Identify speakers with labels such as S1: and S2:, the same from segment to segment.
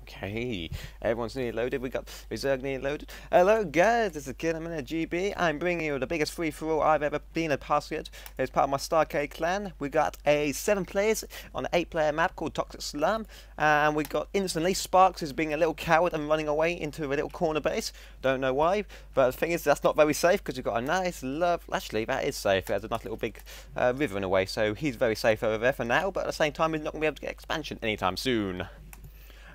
S1: Okay, everyone's nearly loaded. We got Reserve nearly loaded. Hello guys, this is Kid. I'm in a GB. I'm bringing you the biggest free-for-all I've ever been a part of. As part of my Starcade clan, we got 7 players on an 8-player map called Toxic Slum, and we got instantly Sparks is being a little coward and running away into a little corner base. Don't know why, but the thing is that's not very safe because we've got a nice actually that is safe. There's a nice little big river in a way, so he's very safe over there for now. But at the same time, he's not going to be able to get expansion anytime soon.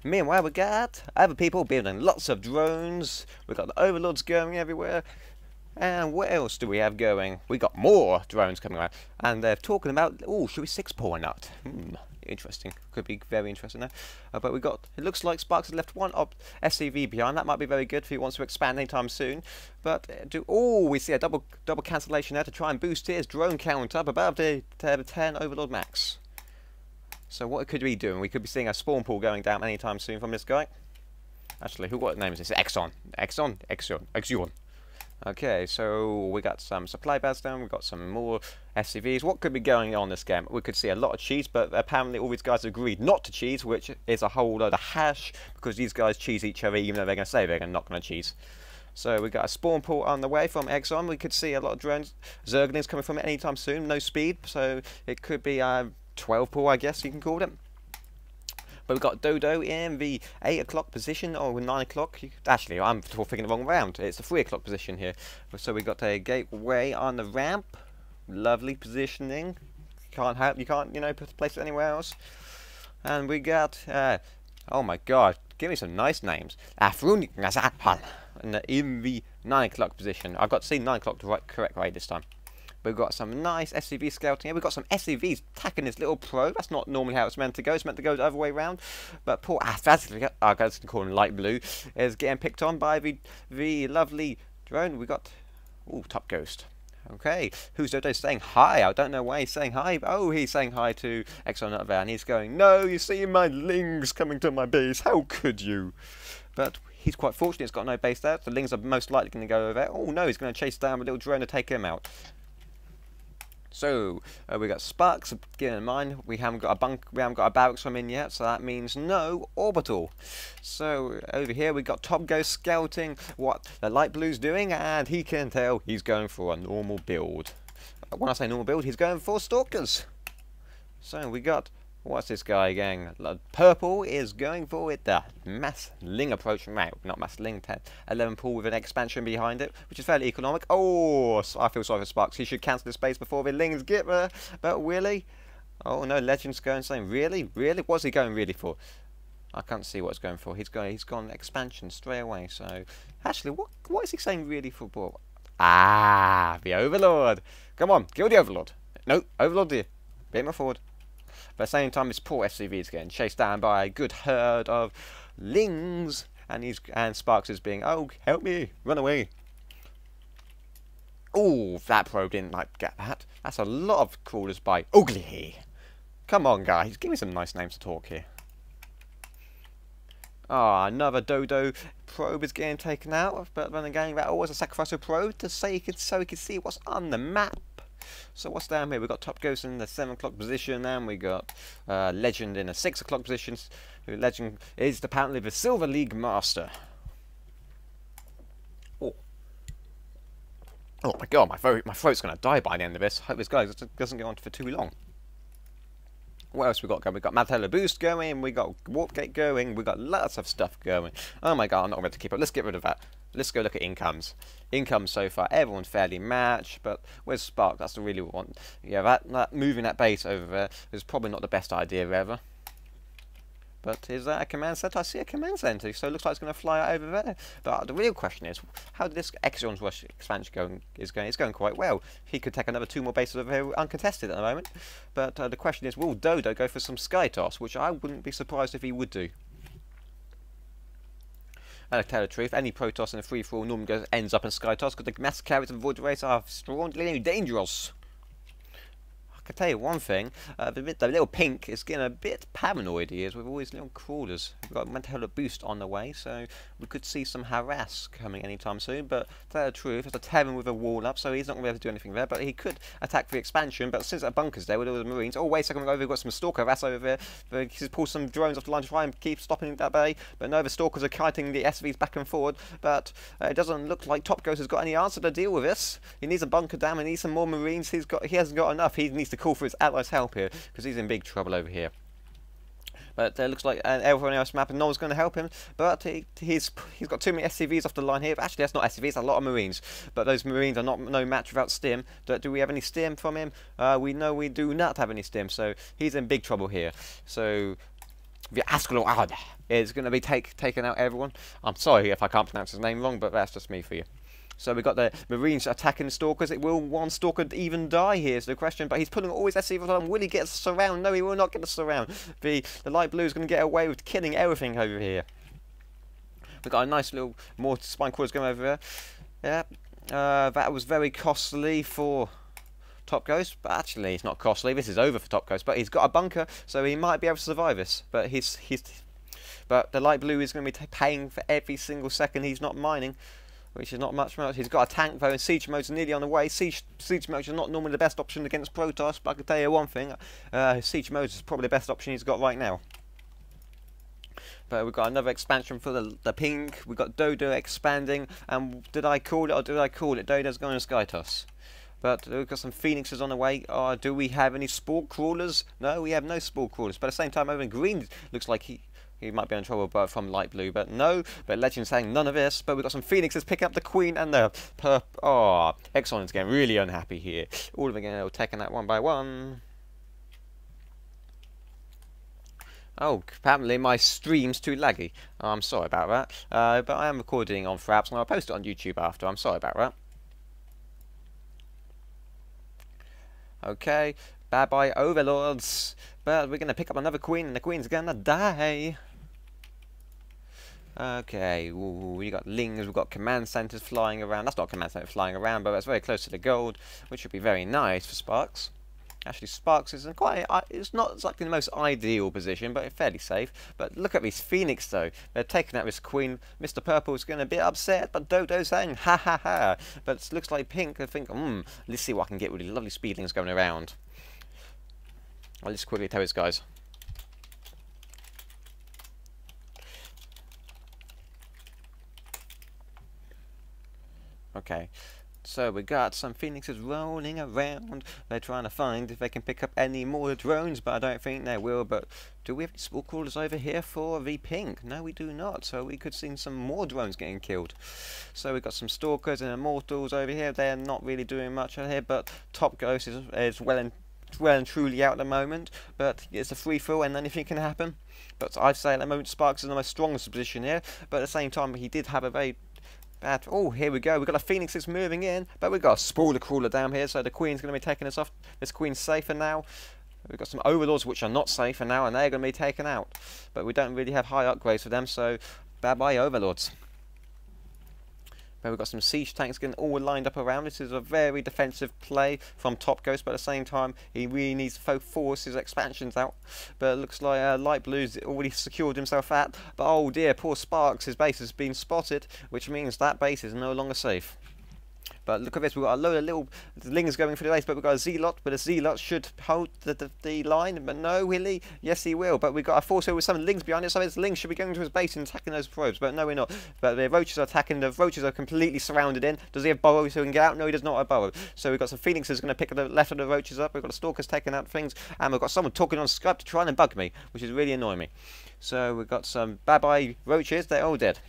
S1: Meanwhile, we got other people building lots of drones. We've got the overlords going everywhere. And what else do we have going? We got more drones coming around. And they're talking about, oh, should we 6-paw or not? Interesting. Could be very interesting there. But we got, it looks like Sparks has left one SCV behind. That might be very good if he wants to expand anytime soon. But, we see a double cancellation there to try and boost his drone count up above the 10 overlord max. So what could we be doing? We could be seeing a spawn pool going down anytime soon from this guy. Actually, what name is this? Exxon. Okay, so we got some supply bags down, we got some more SCVs. What could be going on this game? We could see a lot of cheese, but apparently all these guys agreed not to cheese, which is a whole load of hash, because these guys cheese each other even though they're going to say they're not going to cheese. So we got a spawn pool on the way from Exxon. We could see a lot of drones. Zerglings is coming from it anytime soon, no speed, so it could be 12 pool, I guess you can call it. But we've got Dodo in the 8 o'clock position, or 9 o'clock. Actually, I'm thinking the wrong round. It's the 3 o'clock position here. So we've got a gateway on the ramp. Lovely positioning. You can't, place it anywhere else. And we got, oh my god, give me some nice names. Afruni in the 9 o'clock position. I've got to see 9 o'clock the correct way this time. We've got some nice SCV scouting here. We've got some SCVs attacking this little probe. That's not normally how it's meant to go. It's meant to go the other way around. But poor Fazlica, I guess to call him light blue, is getting picked on by the lovely drone. We got, Top Ghost. Okay, who's Dodo saying hi? I don't know why he's saying hi. Oh, he's saying hi to Exxon up there, and he's going, no, you see my lings coming to my base. How could you? But he's quite fortunate. He's got no base there. The lings are most likely going to go over there. Oh no, he's going to chase down a little drone to take him out. So we got Sparks. Keep in mind we haven't got a barracks from in yet, so that means no orbital. So over here we got Top Ghost scouting what the light blue's doing, and he can tell he's going for a normal build. When I say normal build, he's going for stalkers. So we got, what's this guy going? Purple is going for it, the mass ling approach, right? Not mass ling, 11 pool with an expansion behind it, which is fairly economic. Oh, I feel sorry for Sparks. He should cancel the space before the lings get there. But really? Oh no, Legend's going saying, really? Really? What's he going really for? I can't see what he's going for. He's gone expansion straight away. So actually, what is he saying really for? Ball? Ah, the Overlord. Come on, kill the Overlord. No, Overlord here. Bit more forward. But at the same time, this poor SCV is getting chased down by a good herd of lings, and Sparks is being, oh, help me, run away. Oh, that probe didn't get that. That's a lot of crawlers by Ugly. Come on, guys, give me some nice names to talk here. Ah, another Dodo probe is getting taken out, but then again, that always a sacrificial probe to say so he can see what's on the map. So what's down here? We've got Top Ghost in the 7 o'clock position, and we got Legend in a 6 o'clock position. Legend is apparently the Silver League Master. Oh my god, my throat's going to die by the end of this. Hope this guy doesn't go on for too long. What else we got going? We got Madhella Boost going, we got Warp Gate going, we got lots of stuff going. Oh my god, I'm not going to keep up. Let's get rid of that. Let's go look at incomes. Incomes so far, everyone's fairly matched, but where's Spark? That's the really one. Yeah, that moving that base over there is probably not the best idea ever. But is that a command center? I see a command center, so it looks like it's going to fly out over there. But the real question is, how did this Exxon's Rush expansion going? It's going quite well. He could take another 2 more bases over here uncontested at the moment. But the question is, will Dodo go for some Sky Toss, which I wouldn't be surprised if he would do. And to tell the truth, any Protoss in a free-for-all normally ends up in Sky Toss because the mass carriers and Void Race are strongly dangerous. can tell you one thing, the little pink is getting a bit paranoid he is with all his little crawlers. We've got meant to have a boost on the way, so we could see some harass coming anytime soon, but to tell the truth, it's a Terran with a wall up, so he's not going to be able to do anything there, but he could attack for the expansion, but since that bunker's there with all the Marines, oh wait a second, we've got some Stalker harass over there, he's pulled some drones off the line to try and keep stopping that bay, but no, the Stalkers are kiting the SVs back and forward, but it doesn't look like Top Ghost has got any answer to deal with this. He needs a bunker down, he needs some more Marines, he hasn't got enough, he needs to call for his allies' help here, because he's in big trouble over here. But it looks like everyone else map and no one's going to help him. But he's got too many SCVs off the line here. But actually, that's not SCVs, it's a lot of Marines. But those Marines are no match without stim. Do we have any stim from him? We know we do not have any stim, so he's in big trouble here. So the Ascalon is going to be taking out everyone. I'm sorry if I can't pronounce his name wrong, but that's just me for you. So we've got the Marines attacking the Stalkers. Will one Stalker even die here is the question. But he's putting all his SCVs on. Will he get a surround? No, he will not get a surround. The light blue is going to get away with killing everything over here. We've got a nice little more spine crawlers going over there. Yeah, that was very costly for Top Ghost. But actually, it's not costly. This is over for Top Ghost. But he's got a bunker, so he might be able to survive this. But but the light blue is going to be paying for every single second he's not mining, which is not much. He's got a tank though, and siege mode's nearly on the way. Siege mode is not normally the best option against Protoss, but I can tell you one thing, siege mode is probably the best option he's got right now. But we've got another expansion for the pink. We've got Dodo expanding, and did I call it or did I call it? Dodo's going to Skytoss. But we've got some Phoenixes on the way. Do we have any Spore Crawlers? No, we have no Spore Crawlers. But at the same time, over in green, looks like he might be in trouble from light blue, but no. But Legend saying none of this. But we've got some Phoenixes picking up the Queen and the Exxon is getting really unhappy here. All of them getting taken out one by one. Oh, apparently my stream's too laggy. I'm sorry about that. But I am recording on Fraps and I'll post it on YouTube after. I'm sorry about that. Okay, bye-bye Overlords. But we're going to pick up another Queen and the Queen's going to die. Okay, we got Lings, we've got command centers flying around. That's not a command center flying around, but that's very close to the gold, which would be very nice for Sparks. Actually, Sparks isn't quite, it's not exactly the most ideal position, but fairly safe. But look at these Phoenix, though. They're taking out this Queen. Mr. Purple is going to be upset, but Dodo's saying, ha ha ha. But it looks like Pink, I think, let's see what I can get with these lovely Speedlings going around. I'll just quickly tell these guys. Okay, so we got some Phoenixes rolling around. They're trying to find if they can pick up any more drones, but I don't think they will. But do we have any Spore Crawlers over here for the pink? No, we do not. So we could see some more drones getting killed. So we've got some Stalkers and Immortals over here. They're not really doing much out here, but Top Ghost is well and truly out at the moment. But it's a free-for-all and anything can happen. But I'd say at the moment Sparks is in the most strongest position here. But at the same time, he did have a very bad. Oh, here we go. We've got a Phoenix that's moving in, but we've got a Spoiler Crawler down here, so the Queen's going to be taking us off. This Queen's safer now. We've got some Overlords which are not safer now, and they're going to be taken out. But we don't really have high upgrades for them, so bye-bye Overlords. But we've got some siege tanks getting all lined up around. This is a very defensive play from Top Ghost, but at the same time, he really needs to force his expansions out. But it looks like Light Blue's already secured himself at. But oh dear, poor Sparks, his base has been spotted, which means that base is no longer safe. But look at this, we've got a load of little Lings going for the base, but we've got a Zealot, but a Zealot should hold the line, but no, will he? Yes, he will, but we've got a force here with some Lings behind it, so his Lings should be going to his base and attacking those probes, but no, we're not. But the Roaches are attacking, the Roaches are completely surrounded in. Does he have burrows so he can get out? No, he does not have burrow. So we've got some Phoenixes going to pick the left of the Roaches up, we've got the Stalkers taking out things, and we've got someone talking on Skype to try and bug me, which is really annoying me. So we've got some bye-bye Roaches, they're all dead.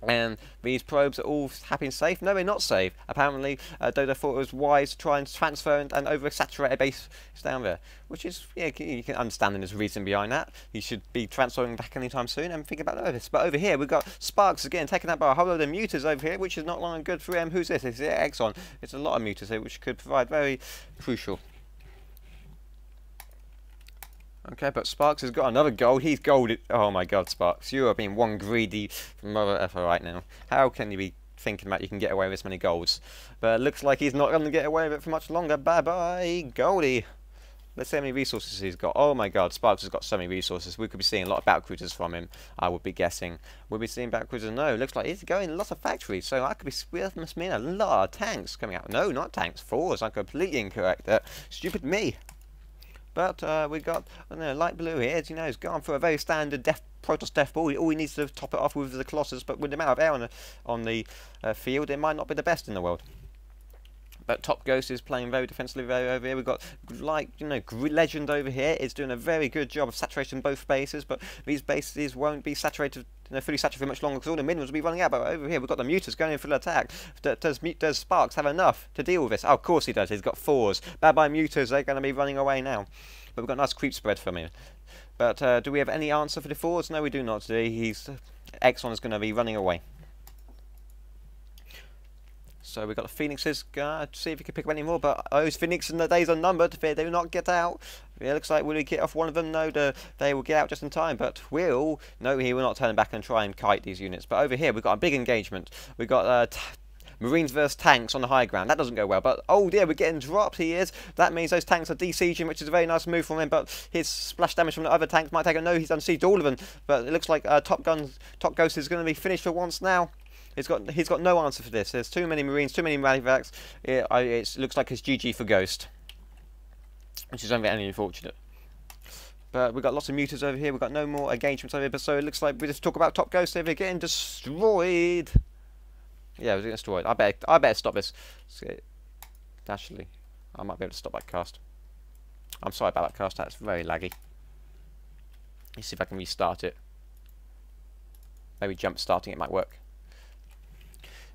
S1: And these probes are all happy and safe. No, they're not safe. Apparently, Dodo thought it was wise to try and transfer and oversaturate a base down there. Which is, yeah, you can understand there's reason behind that. He should be transferring back anytime soon and think about this. But over here, we've got Sparks again taken out by a whole load of Mutas over here, which is not long and good for him. Who's this? It's Exxon. It's a lot of Mutas here, which could provide very crucial. Okay, but Sparks has got another gold. He's golded. Oh my god, Sparks. You are being one greedy mother effer right now. How can you be thinking about you can get away with this many golds. But it looks like he's not going to get away with it for much longer. Bye-bye, Goldie. Let's see how many resources he's got. Oh my god, Sparks has got so many resources. We could be seeing a lot of battle cruisers from him, I would be guessing. We'll be seeing battle cruisers. No, looks like he's going lots of factories. So I could be, that must mean a lot of tanks coming out. No, not tanks, fours. I'm completely incorrect there. Stupid me. But we got light blue here. You know, he's gone for a very standard Protoss Death Ball. All he needs to top it off with is the Colossus. But with the amount of air on the field, it might not be the best in the world. But Top Ghost is playing very defensively over here. We've got, like, Legend over here is doing a very good job of saturation both bases, but these bases won't be saturated, fully saturated for much longer because all the minerals will be running out. But over here we've got the Mutas going in for the attack. Does Sparks have enough to deal with this? Oh, of course he does. He's got fours. Bye-bye Mutas. They're going to be running away now. But we've got a nice creep spread from him. But do we have any answer for the fours? No, we do not. Exxon is going to be running away. So we've got the Phoenixes. See if we can pick up any more. But those Phoenixes, the days are numbered. They do not get out. It looks like will we get off one of them? No, they will get out just in time. But no, he will not turn back and try and kite these units. But over here we've got a big engagement. We've got Marines versus tanks on the high ground. That doesn't go well. But oh dear, we're getting dropped. He is. That means those tanks are desieging, which is a very nice move from him. But his splash damage from the other tanks might take a no. He's unsieged all of them. But it looks like Top Ghost is going to be finished for once now. He's got no answer for this. There's too many Marines, too many Radivacs. It looks like it's GG for Ghost, which is only unfortunate. But we've got lots of Mutas over here. We've got no more engagements over here. But so it looks like we just talk about Top Ghost over here getting destroyed. Yeah, we're getting destroyed. I better stop this. Actually, I might be able to stop that cast. I'm sorry about that cast. That's very laggy. Let's see if I can restart it. Maybe jump starting it might work.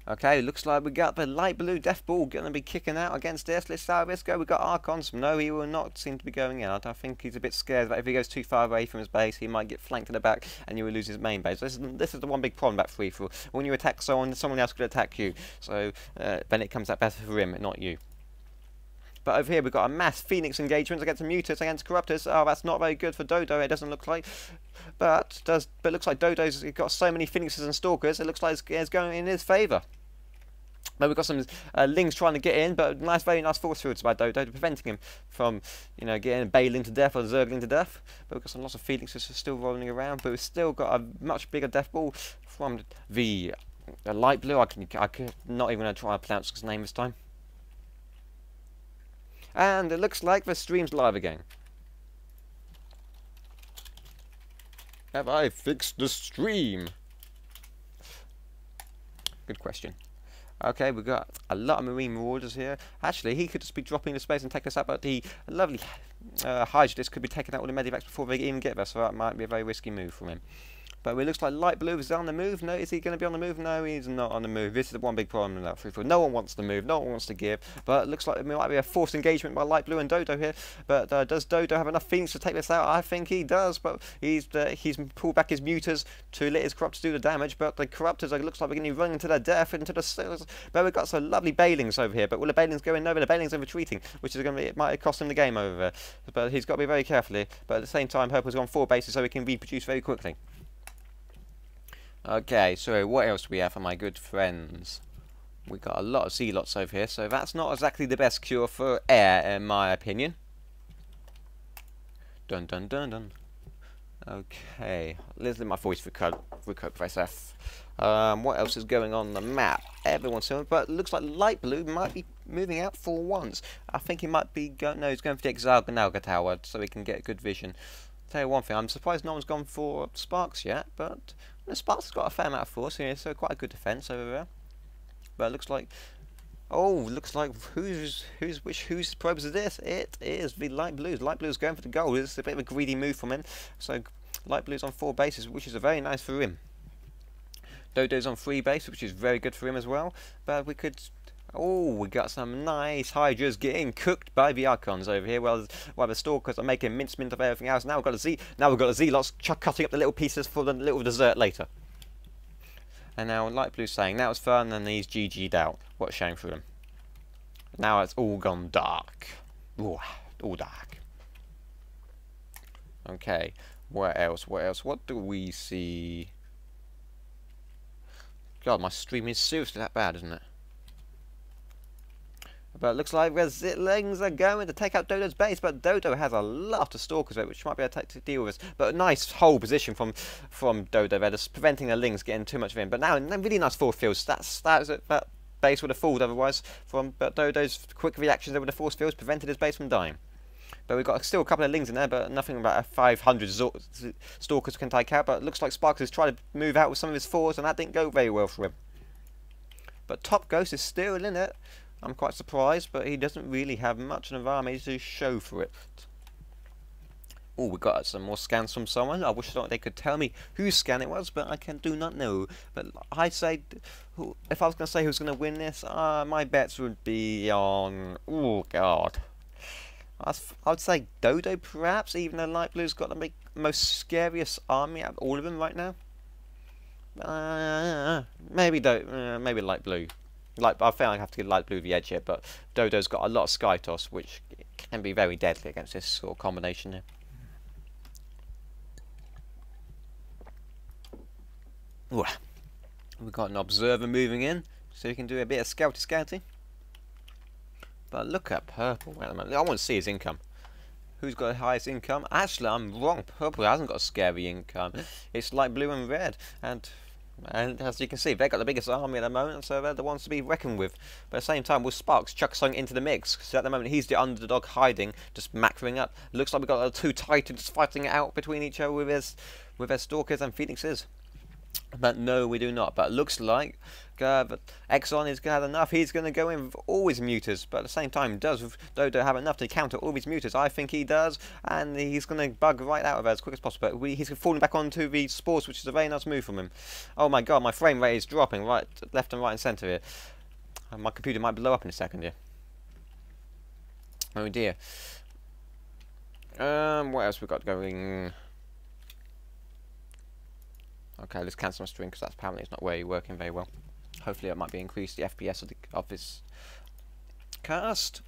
S1: Okay, looks like we got the light blue Death Ball going to be kicking out against this. Let's see how this go. We've got Archons. No, he will not seem to be going out. I think he's a bit scared that if he goes too far away from his base, he might get flanked in the back and you will lose his main base. This is the one big problem about free-for-all. When you attack someone else could attack you. So then it comes out better for him, not you. But over here we've got a mass Phoenix engagement against the Mutas, against Corruptors. Oh, that's not very good for Dodo, it doesn't look like. But it looks like Dodo's got so many Phoenixes and Stalkers, it looks like it's going in his favour. But we've got some Lings trying to get in, but very nice force fields by Dodo, preventing him from, getting Baling to death or Zergling to death. But we've got lots of Phoenixes still rolling around, but we've still got a much bigger Death Ball from the light blue. I could not even going to try to pronounce his name this time. And it looks like the stream's live again. Have I fixed the stream? Good question. Okay, we've got a lot of Marine Marauders here. Actually, he could just be dropping into space and take us out, but the lovely Hydrodist could be taking out all the Medivacs before they even get there, so that might be a very risky move from him. But it looks like light blue is on the move. No, is he going to be on the move? No, he's not on the move. This is the one big problem in that free for all. No one wants to move. No one wants to give. But it looks like it might be a forced engagement by light blue and Dodo here. But does Dodo have enough Phoenix to take this out? I think he does. But he's pulled back his Mutas to let his Corruptors do the damage. But the Corruptors, it looks like we're going to be running to their death into the sails. But we've got some lovely Balings over here. But will the Balings go in? No, the Balings are retreating, which is going to be, it might cost him the game over there. But he's got to be very careful here. But at the same time, Purple's on 4 bases, so he can reproduce very quickly. Okay, so what else do we have for my good friends? We got a lot of Zealots over here, so that's not exactly the best cure for air, in my opinion. Dun dun dun dun. Okay, let's let my voice recoup press F. What else is going on the map? Everyone's saying, but it looks like light blue might be moving out for once. I think he might be going. No, he's going for the Exalganalga Tower, so he can get good vision. Tell you one thing, I'm surprised no one's gone for Sparks yet, but Sparks has got a fair amount of force here, so quite a good defence over there. But it looks like, whose probes is this? It is the light blues. Light blues going for the goal. It's a bit of a greedy move from him. So light blues on 4 bases, which is very nice for him. Dodo's on 3 base, which is very good for him as well. But we could. Oh, we got some nice Hydras getting cooked by the Archons over here, while the Stalkers are making mincemeat of everything else. Now we've got the Zealots cutting up the little pieces for the little dessert later. And now light blue's saying that was fun, and he's GG'd out. What a shame for him. Now it's all gone dark. Ooh, all dark. Okay, what else? What else? What do we see? God, my stream is seriously that bad, isn't it? But it looks like Rezitlings are going to take out Dodo's base, but Dodo has a lot of stalkers which might be able to deal with this. But a nice whole position from Dodo there, just preventing the Lings getting too much of him. But now, really nice force fields. That base would have fallen otherwise. But Dodo's quick reactions over the force fields prevented his base from dying. But we've got still a couple of Lings in there, but nothing about 500 stalkers can take out. But it looks like Sparks has tried to move out with some of his fours, and that didn't go very well for him. But Top Ghost is still in it. I'm quite surprised, but he doesn't really have much of an army to show for it. Oh, we got some more scans from someone. I wish they could tell me whose scan it was, but I do not know. But I'd say, if I was going to say who's going to win this, my bets would be on, oh god, I'd say Dodo perhaps, even though Light Blue's got the most scariest army out of all of them right now. Maybe Light Blue. I think I have to give Light Blue the edge here, but Dodo's got a lot of Sky Toss, which can be very deadly against this sort of combination here. Ooh. We've got an observer moving in, so we can do a bit of scouty. But look at Purple at the moment. I want to see his income. Who's got the highest income? Actually, I'm wrong. Purple hasn't got a scary income. It's Light Blue and Red, and as you can see, they've got the biggest army at the moment, so they're the ones to be reckoned with. But at the same time, will Sparks chuck something into the mix? So at the moment, he's the underdog hiding, just macroing up. Looks like we've got two Titans fighting it out between each other with their Stalkers and Phoenixes. But no, we do not. But it looks like Exxon has had enough. He's going to go in with all his mutors. But at the same time, does Dodo have enough to counter all his mutors? I think he does. And he's going to bug right out of it as quick as possible. But he's falling back onto the spores, which is a very nice move from him. Oh my god, my frame rate is dropping left and right and centre here. My computer might blow up in a second here. Oh dear. What else we got going? Okay, let's cancel my stream because that's apparently it's not really working very well. Hopefully it might be increased the FPS of this cast.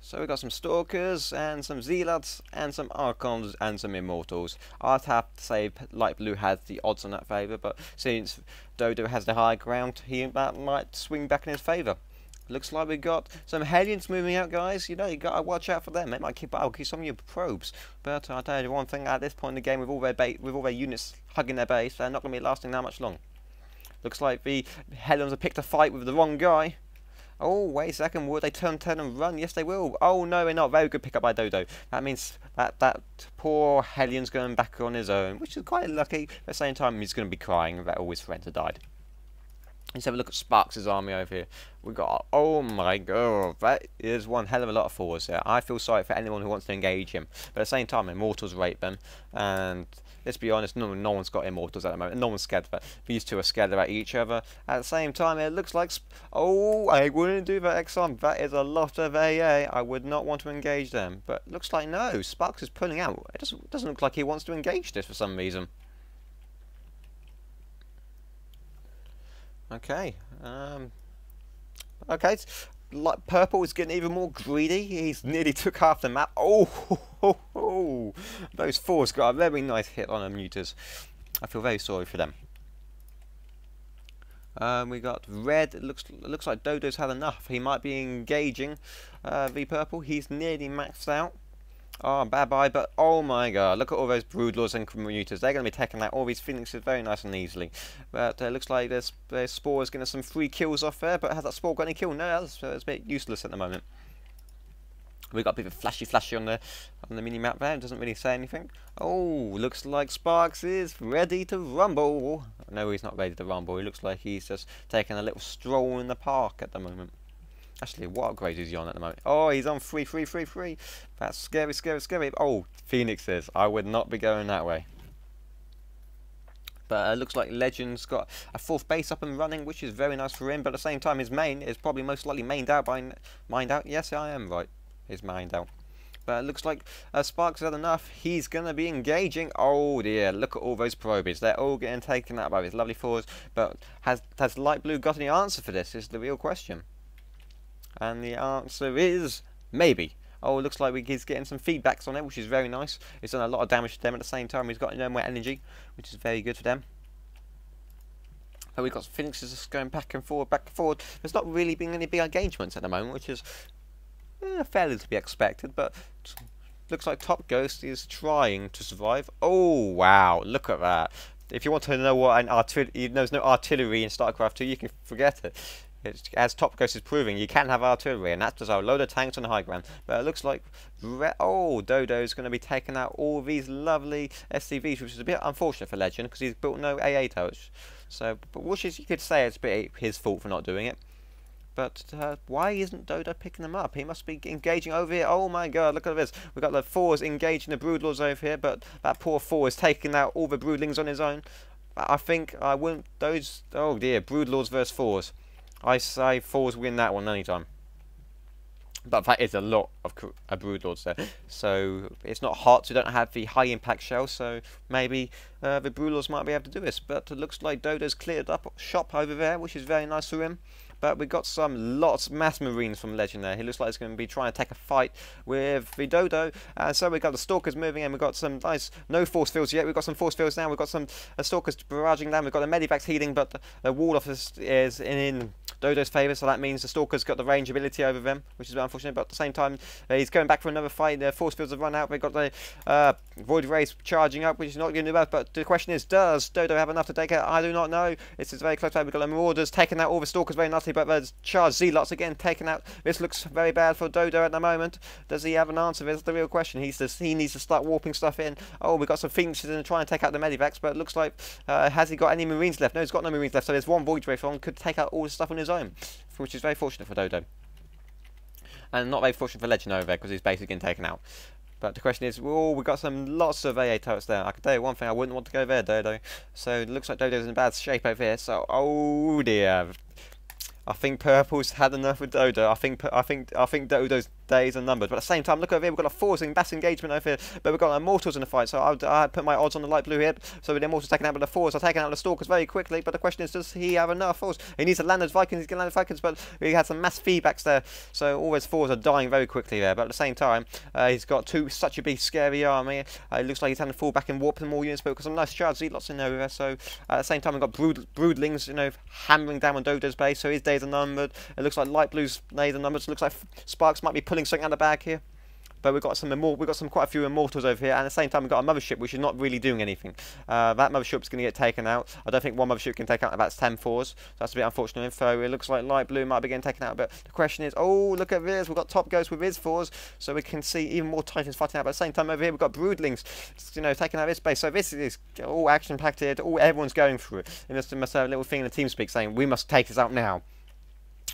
S1: So we've got some Stalkers and some Zealots and some Archons and some Immortals. I'd have to say Light Blue has the odds on that favour, but since Dodo has the high ground, that might swing back in his favour. Looks like we've got some Hellions moving out, guys. You know, you got to watch out for them. They might keep some of your probes. But I'll tell you one thing, at this point in the game, with all their units hugging their base, they're not going to be lasting that much long. Looks like the Hellions have picked a fight with the wrong guy. Oh, wait a second. Will they turn and run? Yes, they will. Oh, no, they're not. Very good pickup by Dodo. That means that poor Hellion's going back on his own, which is quite lucky. At the same time, he's going to be crying that all his friends have died. Let's have a look at Sparks' army over here. We've got, oh my god, that is one hell of a lot of forwards there. I feel sorry for anyone who wants to engage him. But at the same time, Immortals rate them. And let's be honest, no one's got Immortals at the moment. No one's scared of it. These two are scared about each other. At the same time, it looks like, oh, I wouldn't do that, Exxon. That is a lot of AA. I would not want to engage them. But it looks like, no, Sparks is pulling out. It doesn't look like he wants to engage this for some reason. Okay, okay, like Purple is getting even more greedy. He's nearly took half the map. Oh, those fours got a very nice hit on the mutors. I feel very sorry for them. We got Red. It looks like Dodo's had enough. He might be engaging the Purple. He's nearly maxed out. Oh, bye-bye, but oh my god, look at all those Broodlords and Commuters. They're going to be taking out all these Phoenixes very nice and easily. But it looks like there's Spore is getting some free kills off there, but has that Spore got any kill? No, it's a bit useless at the moment. We've got a bit of flashy on the mini-map there, it doesn't really say anything. Oh, looks like Sparks is ready to rumble. No, he's not ready to rumble, he looks like he's just taking a little stroll in the park at the moment. Actually, what upgrade is he on at the moment? Oh, he's on 3. That's scary. Oh, Phoenixes. I would not be going that way. But it looks like Legend's got a 4th base up and running, which is very nice for him. But at the same time, his main is probably most likely mined out by mined out. Yes, I am right. He's mined out. But it looks like Sparks has had enough. He's going to be engaging. Oh dear, look at all those probies. They're all getting taken out by his lovely fours. But has Light Blue got any answer for this? Is the real question. And the answer is maybe. Oh, it looks like he's getting some feedbacks on it, which is very nice. It's done a lot of damage to them at the same time. He's got no more energy, which is very good for them. We've got Phoenixes just going back and forward, back and forward. There's not really been any big engagements at the moment, which is fairly to be expected, but looks like Top Ghost is trying to survive. Oh, wow, look at that. If you want to know what there's no artillery in StarCraft 2, you can forget it. As Top Ghost is proving, you can have artillery, and that's just a load of tanks on the high ground. But it looks like, Dodo's going to be taking out all these lovely SCVs, which is a bit unfortunate for Legend, because he's built no AA towers. So, but which is, you could say it's a bit his fault for not doing it. But why isn't Dodo picking them up? He must be engaging over here. Oh my god, look at this. We've got the 4s engaging the Broodlords over here, but that poor 4 is taking out all the Broodlings on his own. I think I wouldn't... Those... Oh dear, Broodlords versus 4s. I say 4s win that one anytime. But that is a lot of Broodlords there. So it's not hot, so we don't have the high impact shell, so maybe the Broodlords might be able to do this. But it looks like Dodo's cleared up shop over there, which is very nice for him. But we've got lots mass marines from Legend there. He looks like he's going to be trying to take a fight with the Dodo. And so we've got the Stalkers moving in. We've got some nice, no force fields yet. We've got some force fields now. We've got some Stalkers barraging down. We've got the Medivacs healing, but the wall office is in Dodo's favour. So that means the Stalkers got the range ability over them, which is unfortunate. But at the same time, he's going back for another fight. The force fields have run out. We've got the Void Rays charging up, which is not going to do bad. But the question is, does Dodo have enough to take it? I do not know. It's very close. We've got the Marauders taking out all the Stalkers very nicely. But there's charged Zealots again taken out. This looks very bad for Dodo at the moment. Does he have an answer? This is the real question. He needs to start warping stuff in. Oh, we've got some Phoenixes in trying to take out the Medivacs, but it looks like has he got any Marines left? No, he's got no Marines left, so there's one Void Ray on could take out all the stuff on his own, which is very fortunate for Dodo. And not very fortunate for Legend over there, because he's basically getting taken out. But the question is, we've got lots of AA turrets there. I can tell you one thing, I wouldn't want to go there, Dodo. So it looks like Dodo's in bad shape over here. So, oh dear. I think Purple's had enough with Dodo. I think Dodo's days are numbered. But at the same time, look over here. We've got a forcing mass engagement over here. But we've got Immortals in the fight. So I put my odds on the light blue here. So the Immortals taking out, but the 4s are taking out the Stalkers very quickly. But the question is, does he have enough force? He needs to land those Vikings. He's going to land the Vikings, but he had some mass feedbacks there. So all those 4s are dying very quickly there. But at the same time, he's got such a big scary army. It looks like he's having to fall back and warp some more units. But we've got some nice charge Zealots in over there. So at the same time, we've got Broodlings, you know, hammering down on Dodo's base. So his days are numbered. It looks like Light Blue's days are numbered. So it looks like Sparks might be pulling something out of the bag here. But we've got quite a few Immortals over here, and at the same time we've got a Mothership which is not really doing anything. That Mothership's going to get taken out. I don't think one Mothership can take out about 10 4s. So that's a bit unfortunate. So it looks like Light Blue might be getting taken out. But the question is, oh, look at this. We've got Top Ghost with his 4s, so we can see even more Titans fighting out. But at the same time over here we've got Broodlings, you know, taking out this base. So this is all action-packed here. Everyone's going through it. And must have a little thing in the TeamSpeak saying, we must take this out now.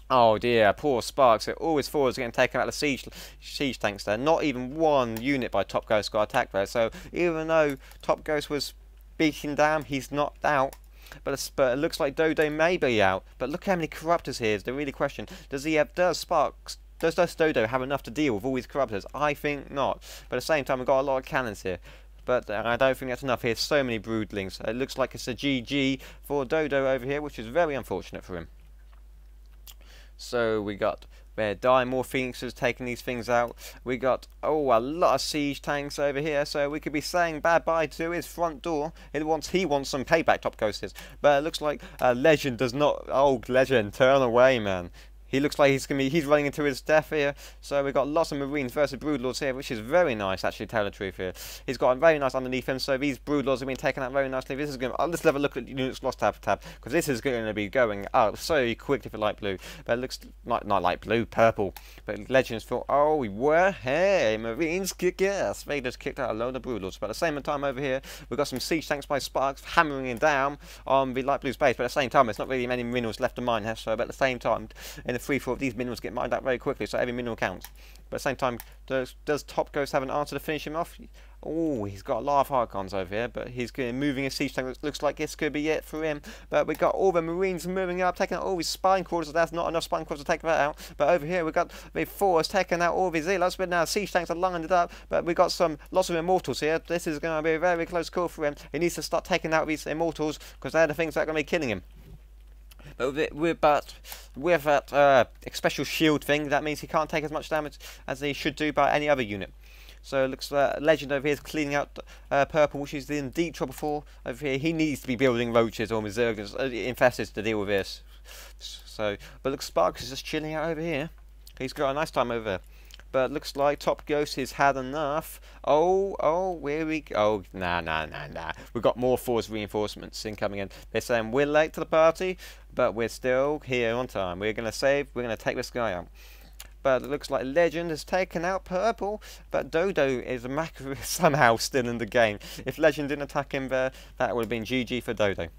S1: Oh dear, poor Sparks. All his 4s are getting taken out of the siege tanks there. Not even one unit by Top Ghost got attacked there. So even though Top Ghost was beaten down, he's not out. But it looks like Dodo may be out. But look how many Corruptors here is the really question. Does Dodo have enough to deal with all these Corruptors? I think not. But at the same time, we've got a lot of cannons here. But I don't think that's enough here. So many Broodlings. It looks like it's a GG for Dodo over here, which is very unfortunate for him. So we got more Phoenixes taking these things out. We got a lot of siege tanks over here. So we could be saying bye bye to his front door. He wants some payback, Top Ghost is. But it looks like Legend does not. Oh, Legend, turn away, man. He looks like he's running into his death here. So we've got lots of Marines versus Broodlords here, which is very nice, actually, to tell the truth here. He's got a very nice underneath him, so these Broodlords have been taken out very nicely. This is going. Let's have a look at units lost tab, because this is going to be going up so quickly for Light Blue. But it looks not Light Blue, purple. But Legends thought, oh, hey, Marines kick ass. They just kicked out a load of Broodlords. But at the same time over here, we've got some siege tanks by Sparks hammering it down on the Light Blue's base. But at the same time, there's not really many minerals left to mine here. So, but at the same time, in the free for these minerals get mined out very quickly, so every mineral counts. But at the same time, does Top Ghost have an answer to finish him off? Oh, he's got a lot of Archons over here, but he's moving a siege tank. Looks like this could be it for him. But we've got all the Marines moving up, taking out all these Spine Crawlers. That's not enough Spine Crawlers to take that out. But over here, we've got the 4s taking out all these Zealots, but now siege tanks are lined it up. But we've got lots of Immortals here. This is going to be a very close call for him. He needs to start taking out these Immortals, because they're the things that are going to be killing him. But with that special shield thing, that means he can't take as much damage as he should do by any other unit. So it looks like Legend over here is cleaning out Purple, which is in deep trouble for. Over here, he needs to be building roaches or Resurgence infestors to deal with this. So, but looks Sparks is just chilling out over here. He's got a nice time over there. But looks like Top Ghost has had enough. Where we go? Oh, nah. We've got more force reinforcements incoming in. They're saying we're late to the party, but we're still here on time. We're going to take this guy out. But it looks like Legend has taken out Purple, but Dodo is somehow still in the game. If Legend didn't attack him there, that would have been GG for Dodo.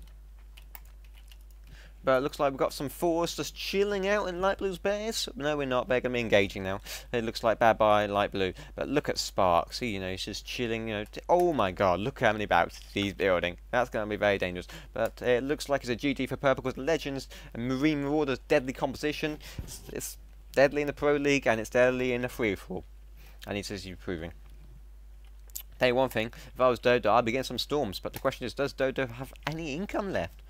S1: But it looks like we've got some force just chilling out in Light Blue's base. No, we're not. They're going to be engaging now. It looks like bye-bye Light Blue. But look at Sparks. See, he's just chilling, Oh my god, look how many bouts he's building. That's going to be very dangerous. But it looks like it's a GG for Purple because Legends and Marine Marauder's deadly composition. It's deadly in the Pro League and it's deadly in the free-for-all. And it's improving. Tell you one thing, if I was Dodo, I'd be getting some storms. But the question is, does Dodo have any income left?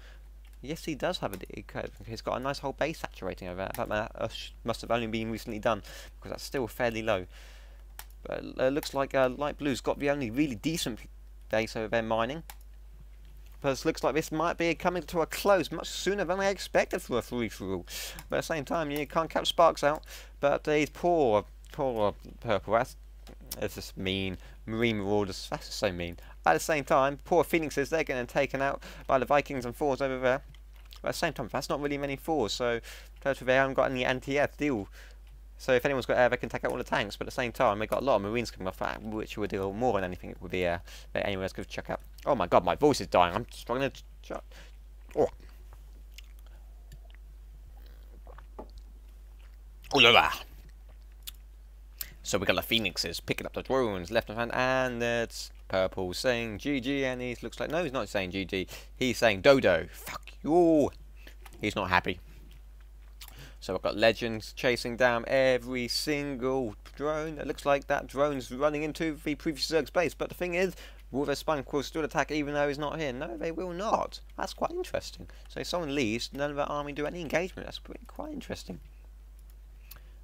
S1: Yes, he does have he's got a nice whole base saturating over there. That must have only been recently done, because that's still fairly low. But it looks like Light Blue's got the only really decent base over there mining. But it looks like this might be coming to a close much sooner than I expected for a free-for-all. But at the same time, you can't catch Sparks out. But he's poor Purple. That's just mean. Marine Marauders, that's just so mean. At the same time, poor Phoenixes, they're getting taken out by the Vikings and fours over there. But at the same time, that's not really many fours, so they haven't got any anti-air to deal. So if anyone's got air, they can take out all the tanks. But at the same time, they've got a lot of Marines coming off that, which will deal more than anything with the air that anyone else could check out. Oh my god, my voice is dying. I'm struggling to... Oh. Oh la la. So we got the Phoenixes picking up the drones left and right, and it's Purple saying GG, and he looks like, no, he's not saying GG, he's saying Dodo, fuck you. He's not happy. So we've got Legends chasing down every single drone. It looks like that drone's running into the previous Zerg's base, but the thing is, will their Spine still attack even though he's not here? No, they will not. That's quite interesting. So if someone leaves, none of the army do any engagement. That's quite interesting.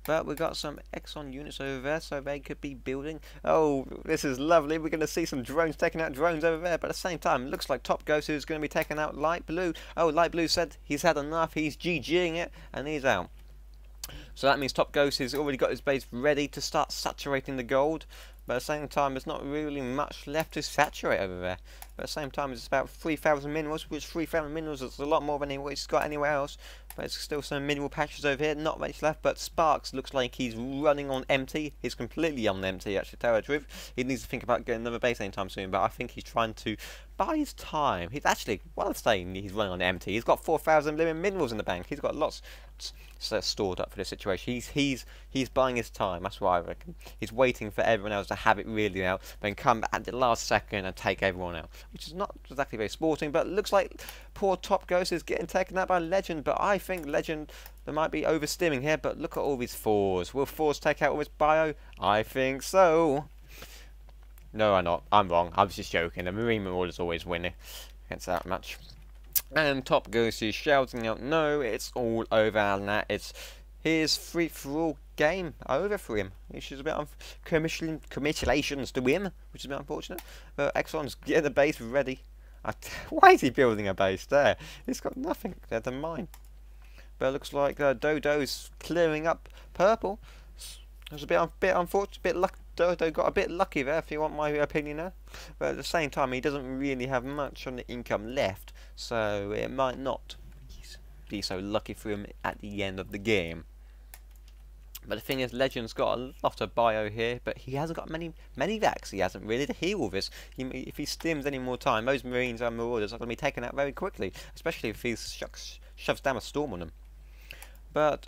S1: But we've got some Exxon units over there, so they could be building. Oh, this is lovely. We're going to see some drones taking out drones over there. But at the same time, it looks like Top Ghost is going to be taking out Light Blue. Oh, Light Blue said he's had enough. He's GGing it, and he's out. So that means Top Ghost has already got his base ready to start saturating the gold. But at the same time, there's not really much left to saturate over there. But at the same time, it's about 3,000 minerals, which 3,000 minerals is a lot more than he's got anywhere else. But there's still some mineral patches over here, not much left. But Sparks looks like he's running on empty. He's completely on empty, actually, to tell the truth. He needs to think about getting another base anytime soon. But I think he's trying to buy his time. He's actually, while saying he's running on empty, he's got 4,000 living minerals in the bank. He's got lots stored up for this situation. He's buying his time. That's what I reckon. He's waiting for everyone else to have it really out, then come at the last second and take everyone out, which is not exactly very sporting. But it looks like poor Top Ghost is getting taken out by Legend. But I think Legend, there might be oversteering here. But look at all these fours. Will fours take out all this bio? I think so. No, I'm not. I'm wrong. I was just joking. The Marine Marauders always win against that much. And Top Ghost is shouting out, no, it's all over, and that it's his free-for-all game over for him. Which is a bit congratulations to him, which is a bit unfortunate. But Exxon's getting the base ready. Why is he building a base there? He's got nothing there to mine. But it looks like Dodo's clearing up Purple. It was a bit unfortunate, a bit lucky. Dodo got a bit lucky there, if you want my opinion there. But at the same time, he doesn't really have much on the income left, so it might not be so lucky for him at the end of the game. But the thing is, Legend's got a lot of bio here, but he hasn't got many vacs. He hasn't really to heal all this. If he stims any more time, those Marines and Marauders are going to be taken out very quickly, especially if he shoves down a storm on them. But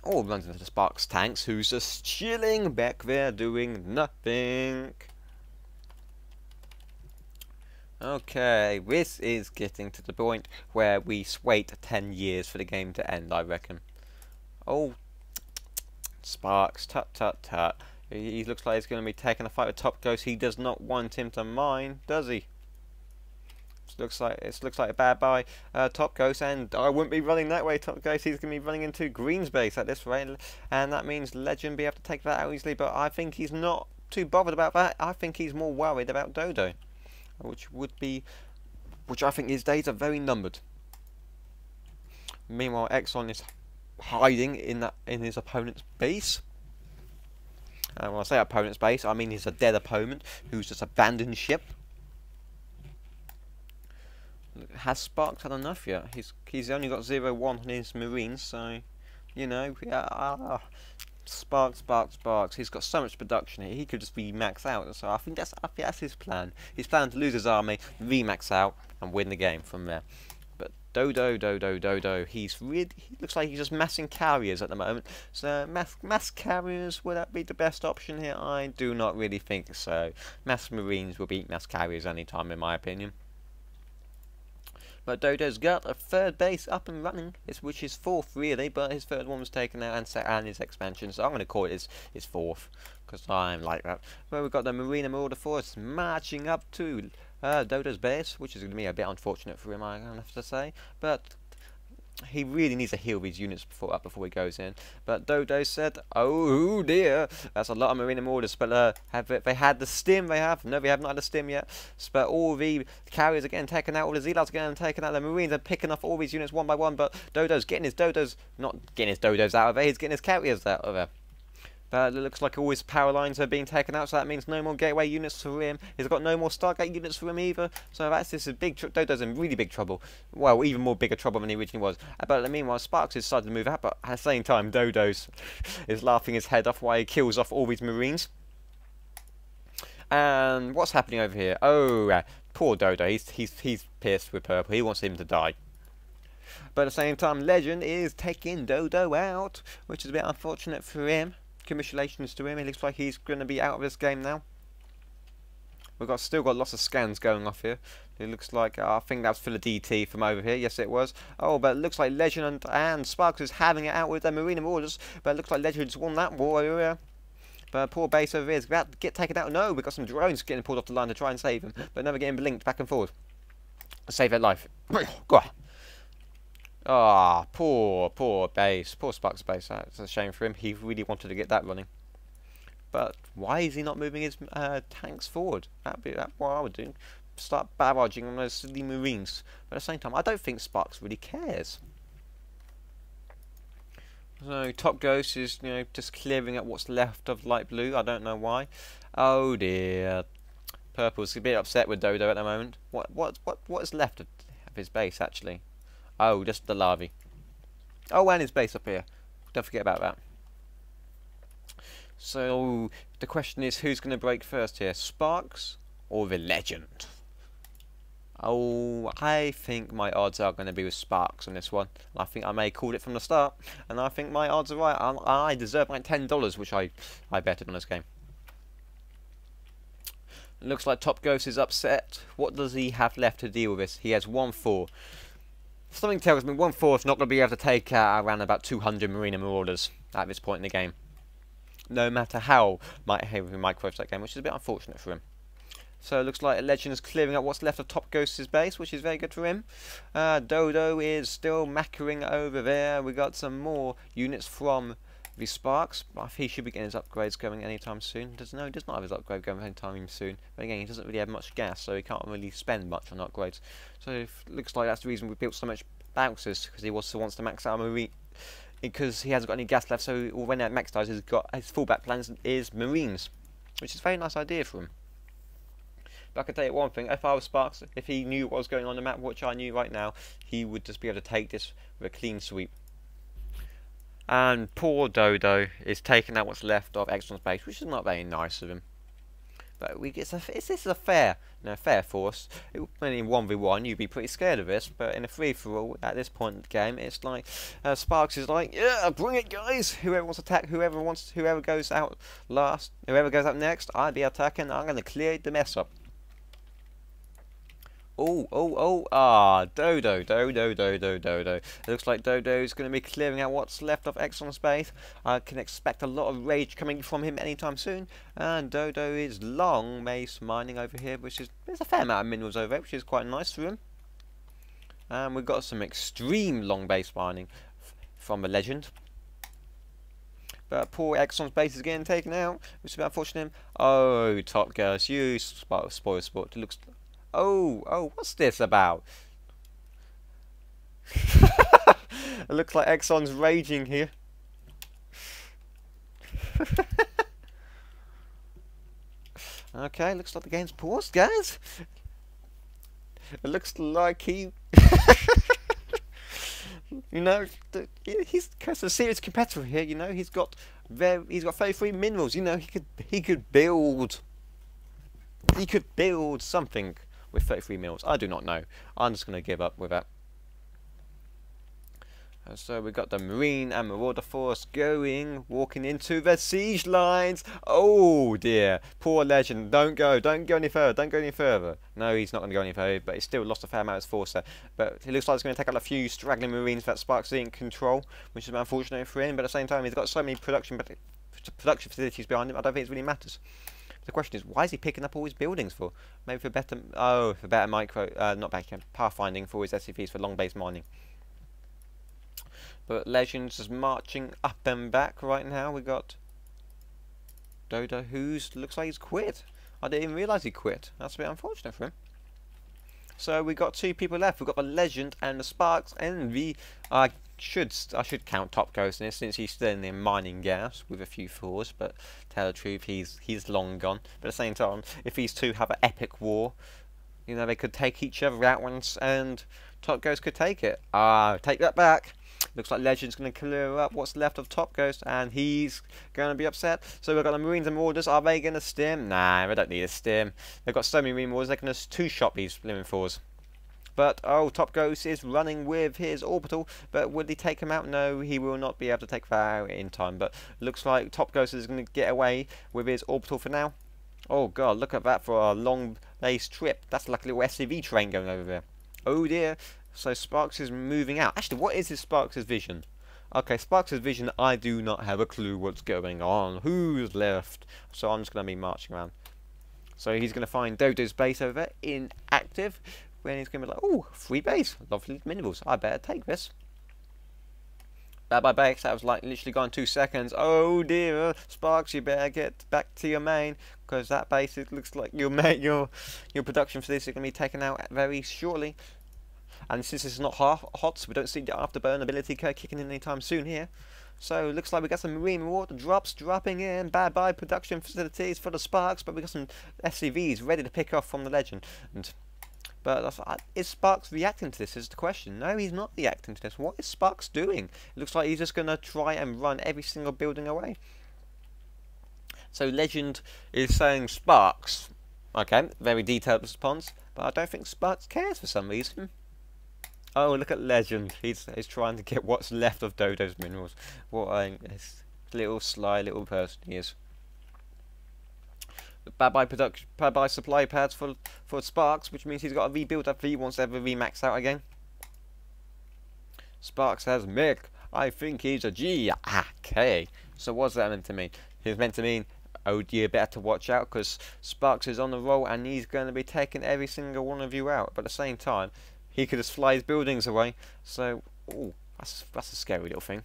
S1: all runs into the Sparks tanks, who's just chilling back there doing nothing. Okay, this is getting to the point where we wait 10 years for the game to end, I reckon. Oh, Sparks, tut. He looks like he's going to be taking a fight with Top Ghost. He does not want him to mine, does he? It looks like a bad buy, Top Ghost, and I wouldn't be running that way. Top Ghost, he's going to be running into Green's base at this rate, and that means Legend be able to take that out easily. But I think he's not too bothered about that. I think he's more worried about Dodo, which I think his days are very numbered. Meanwhile, Exxon is hiding in his opponent's base. And when I say opponent's base, I mean he's a dead opponent who's just abandoned ship. Has Sparks had enough yet? He's only got 0-1 on his Marines, so you know, yeah. Sparks. He's got so much production here. He could just be maxed out. So I think that's his plan. He's planning to lose his army, re-max out, and win the game from there. But Dodo. He looks like he's just massing carriers at the moment. So mass carriers, would that be the best option here? I do not really think so. Mass Marines will beat mass carriers anytime, in my opinion. But Dodo's got a third base up and running, which is fourth really, but his third one was taken out and his expansion, so I'm going to call it his fourth, because I'm like that. Well, we've got the Marine and Marauder Force marching up to Dodo's base, which is going to be a bit unfortunate for him, I have to say, but he really needs to heal these units before he goes in. But Dodo said, "Oh dear, that's a lot of Marine and Marauders." But have they had the stim? They have. No, they have not had the stim yet. But all the carriers are getting taken out. All the zealots are getting taken out. The Marines are picking off all these units one by one. But Dodo's getting his Dodos, not getting his Dodos out of there. He's getting his carriers out of there. But it looks like all his power lines are being taken out, so that means no more gateway units for him. He's got no more Stargate units for him either. So that's just a big Dodo's in really big trouble. Well, even more bigger trouble than he originally was. But meanwhile, Sparks has decided to move out, but at the same time, Dodo's is laughing his head off while he kills off all these Marines. And what's happening over here? Oh, poor Dodo. He's pissed with purple. He wants him to die. But at the same time, Legend is taking Dodo out, which is a bit unfortunate for him. Congratulations to him. It looks like he's going to be out of this game now. We've still got lots of scans going off here. It looks like I think that's for the DT from over here. Yes, it was. Oh, but it looks like Legend and Sparks is having it out with their Marine Marauders. But it looks like Legend's won that war over here. But poor base over here is about to get taken out. No, we've got some drones getting pulled off the line to try and save him, but never getting blinked back and forth. Save their life. Go on. Ah, poor base. Poor Sparks base. That's a shame for him. He really wanted to get that running. But why is he not moving his tanks forward? That'd be what I would do. Start barraging on those silly Marines. But at the same time, I don't think Sparks really cares. So Top Ghost is, you know, just clearing up what's left of light blue. I don't know why. Oh dear. Purple's a bit upset with Dodo at the moment. What is left of his base actually? Oh, just the larvae. Oh, and his base up here. Don't forget about that. So, the question is, who's going to break first here? Sparks or the Legend? Oh, I think my odds are going to be with Sparks on this one. I think I may have called it from the start. And I think my odds are right. I deserve like $10, which I betted on this game. It looks like Top Ghost is upset. What does he have left to deal with this? He has 1-4. Something tells me 1-4 is not going to be able to take around about 200 Marine and Marauders at this point in the game. No matter how heavy microwaves that game, which is a bit unfortunate for him. So it looks like Legend is clearing up what's left of Top Ghost's base, which is very good for him. Dodo is still macking over there. We got some more units from the Sparks. He should be getting his upgrades going anytime soon. He does not have his upgrade going anytime soon. But again, he doesn't really have much gas, so he can't really spend much on upgrades. So it looks like that's the reason we built so much bouncers, because he also wants to max out Marine, because he hasn't got any gas left. So when that maxed out, his fallback plans is Marines, which is a very nice idea for him. But I can tell you one thing: if I was Sparks, if he knew what was going on the map, which I knew right now, he would just be able to take this with a clean sweep. And poor Dodo is taking out what's left of Exxon's base, which is not very nice of him. But this is a fair force. In 1v1, you'd be pretty scared of this, but in a free-for-all, at this point in the game, it's like Sparks is like, yeah, bring it, guys. Whoever wants to attack, whoever goes out last, whoever goes out next, I'll be attacking. I'm going to clear the mess up. Dodo. It looks like Dodo's going to be clearing out what's left of Exxon's base. I can expect a lot of rage coming from him anytime soon. And Dodo is long base mining over here, there's a fair amount of minerals over there, which is quite nice for him. And we've got some extreme long base mining from the Legend. But poor Exxon's base is getting taken out, which is unfortunate. Oh, Top Ghost, you spoil sport. It looks. Oh, what's this about? It looks like Exxon's raging here. Okay, looks like the game's paused, guys. It looks like he, you know, he's a serious competitor here. You know, he's got 33 minerals. You know, he could build something with 33 minerals. I do not know. I'm just gonna give up with that. And so we got the Marine and Marauder force walking into the siege lines. Oh dear, poor Legend. Don't go any further. No, he's not going to go any further, but he's still lost a fair amount of his force there. But it looks like he's going to take out a few straggling Marines that Sparks in control, which is unfortunate for him. But at the same time, he's got so many production facilities behind him. I don't think it really matters. The question is, why is he picking up all his buildings for? Maybe for better, pathfinding for his SCVs for long-base mining. But Legends is marching up and back right now. We got Dodo, looks like he's quit. I didn't even realise he quit. That's a bit unfortunate for him. So we got 2 people left. We've got the Legend and the Sparks and the. I should count Top Ghost in this, since he's still in there mining gas with a few fours. But to tell the truth, he's long gone. But at the same time, if these two have an epic war, you know, they could take each other out once, and Top Ghost could take it. Take that back. Looks like Legend's going to clear up what's left of Top Ghost, and he's going to be upset. So we've got the Marines and Marauders. Are they going to stim? Nah, they don't need a stim. They've got so many Marine Marauders, they're going to two-shot these living fours. But, oh, Top Ghost is running with his orbital, but would he take him out? No, he will not be able to take that out in time. But looks like Top Ghost is going to get away with his orbital for now. Oh, God, look at that for a long-base trip. That's like a little SCV train going over there. Oh, dear. So Sparks is moving out. Actually, what is Sparks' vision? Okay, Sparks' vision, I do not have a clue what's going on. Who's left? So I'm just going to be marching around. So he's going to find Dodo's base over there, inactive. When he's going to be like, oh, free base. Lovely minerals. I better take this. Bye-bye base. That was like literally gone 2 seconds. Oh dear. Sparks, you better get back to your main. Because that base, it looks like your production for this is going to be taken out very shortly. And since it's not hot, so we don't see the afterburn ability kicking in anytime soon here. So it looks like we got some Marine water drops dropping in. Bye-bye production facilities for the Sparks, but we got some SCVs ready to pick off from the Legend. But is Sparks reacting to this is the question. No, he's not reacting to this. What is Sparks doing? It looks like he's just going to try and run every single building away. So Legend is saying Sparks. Okay, very detailed response. But I don't think Sparks cares for some reason. Oh, look at Legend. He's trying to get what's left of Dodo's minerals. What a little sly little person he is. Bye-bye supply pads for Sparks, which means he's got to rebuild if he wants to ever remax out again. Sparks says, Mick, I think he's a G. Okay. So what's that meant to mean? He's meant to mean, oh dear, better to watch out, because Sparks is on the roll and he's going to be taking every single one of you out. But at the same time, he could just fly his buildings away. So, ooh, that's a scary little thing.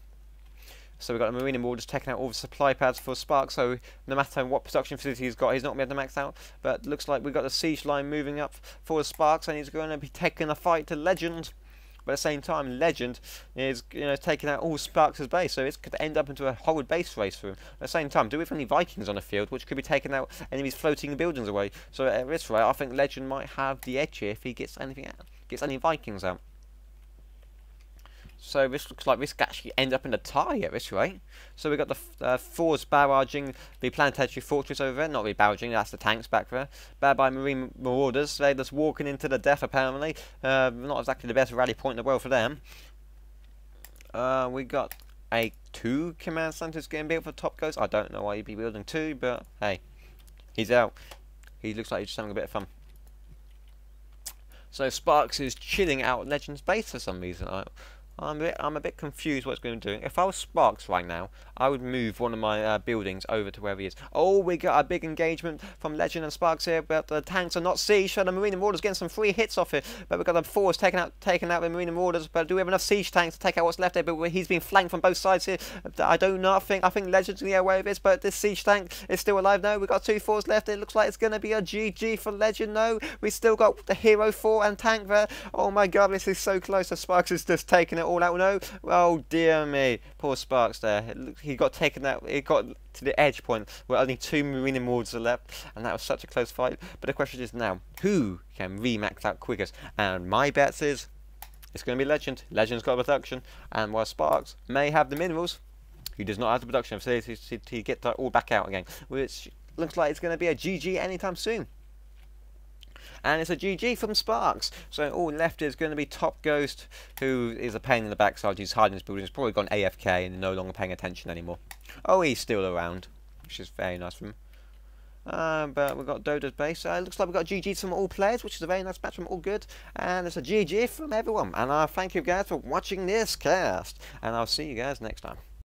S1: So we've got the Marine and Marauders taking out all the supply pads for Sparks. So no matter what production facility he's got, he's not going to be able to max out. But looks like we've got the siege line moving up for Sparks, and he's going to be taking a fight to Legend. But at the same time, Legend is, you know, taking out all Sparks' base, so it could end up into a horrid base race for him. At the same time, do we have any Vikings on the field, which could be taking out enemies' floating buildings away? So at this rate, I think Legend might have the edge here if he gets anything out, gets any Vikings out. So this looks like this could actually end up in a tie at this rate. So we've got the fours barraging the planetary fortress over there. Not really barraging, that's the tanks back there. Bye-bye Marine Marauders. They're just walking into the death apparently. Not exactly the best rally point in the world for them. We got 2 command centers getting built for Top Ghost. I don't know why you'd be building 2, but hey, he's out. He looks like he's just having a bit of fun. So Sparks is chilling out Legend's base for some reason. I'm a bit confused what it's going to be doing. If I was Sparks right now, I would move one of my buildings over to wherever he is. Oh, we got a big engagement from Legend and Sparks here, but the tanks are not sieged, so the Marine Marauders getting some free hits off it. But we've got the force taking out the Marine Marauders. But do we have enough siege tanks to take out what's left there? But he's being flanked from both sides here. I do not think. I think Legend's going to get away with this, but this siege tank is still alive. No, we've got 2 forts left. It looks like it's going to be a GG for Legend. No, we still got the Hero 4 and tank there. Oh my god, this is so close. The Sparks is just taking it all out. No, oh dear me, poor Sparks there. He got taken out. It got to the edge point where only 2 Marine Marauders are left, and that was such a close fight. But the question is now, who can remax out quickest? And my bets is it's going to be Legend. Legend's got production, and while Sparks may have the minerals, he does not have the production. So he get that all back out again, which looks like it's going to be a GG anytime soon. And it's a GG from Sparks. So all left is going to be Top Ghost, who is a pain in the backside. He's hiding his building. He's probably gone AFK and no longer paying attention anymore. Oh, he's still around, which is very nice from him. But we've got Dodo's base. It looks like we've got GGs from all players, which is a very nice match from all good. And it's a GG from everyone. And thank you guys for watching this cast. And I'll see you guys next time.